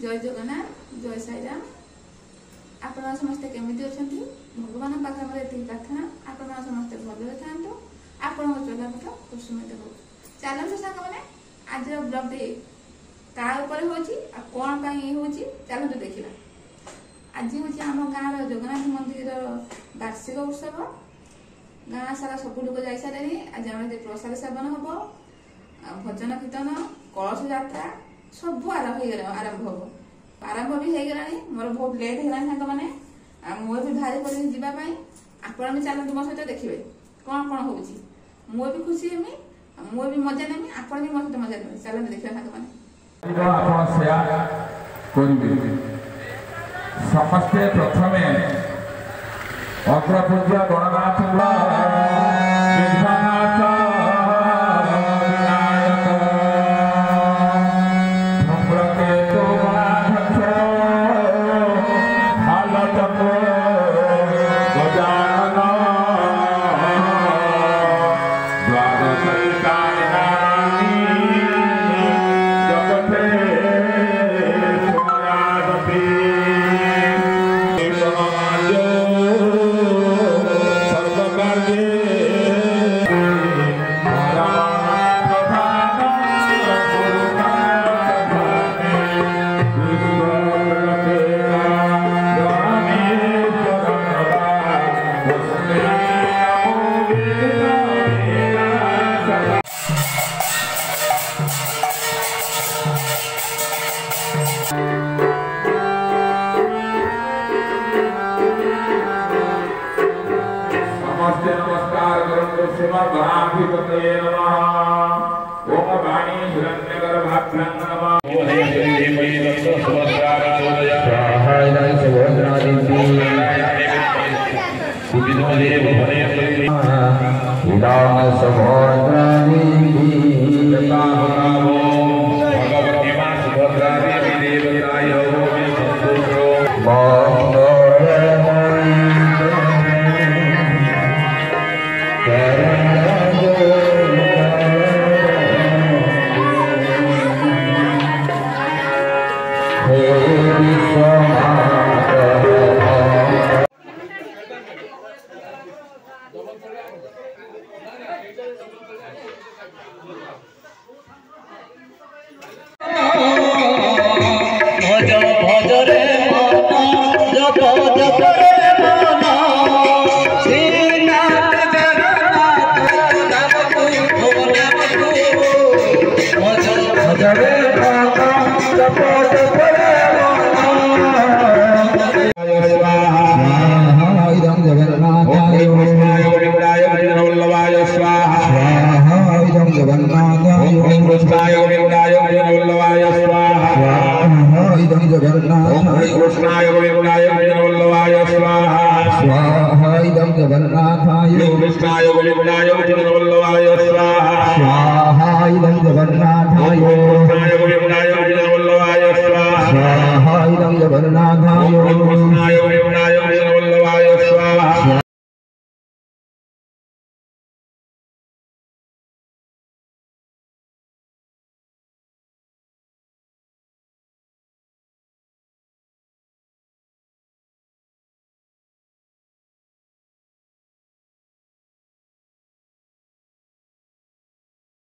जय जगन्नाथ जय साईराम। आपण समस्ते केमिति अछंती भगवान पाखे हमर एति प्रार्थना आपण समस्ते भले थांतु आपण चला पथ कुसुमित हो। चलନ୍ତୁ साथ माने आज ब्लॉग दे का ऊपर होची आ कोन पई होची चलନ୍ତୁ देखिला। आज होची हम गाँव रो जगन्नाथ मंदिर वार्षिक उत्सव। गाँ सारा सब लोग जाई सारे आज हम प्रसाद सेवन हबो भजन कीर्तन कलश यात्रा सब आरंभ हम आरंभ भी हो गला। मोर बहुत लेट है सांग मैंने मुझे भी भारी कर जावाई आपण भी चलते मो सहित देखिए कौन कौन हो मुझे भी खुशी हेमी मुझे भी मजा नेमी आपण भी मो सहित मजा नेमी चलते देखिए सांग मैंने समस्ते प्रथमे अग्रपूज्य गणनाथ नमस्कार करो श्रीमद्भागवते नमः। ओम वाणी हिरण्यगर्भाभ्यां नमः। ओम हे मयि दत्त सुभद्रारचोदया सहायदाय सुभद्रादिति सुविधोदेव भने उदान सुभद्रादिति तथावो भगवती मां सुभद्रादेवी देवताय ओम संतोषो कृष्णाय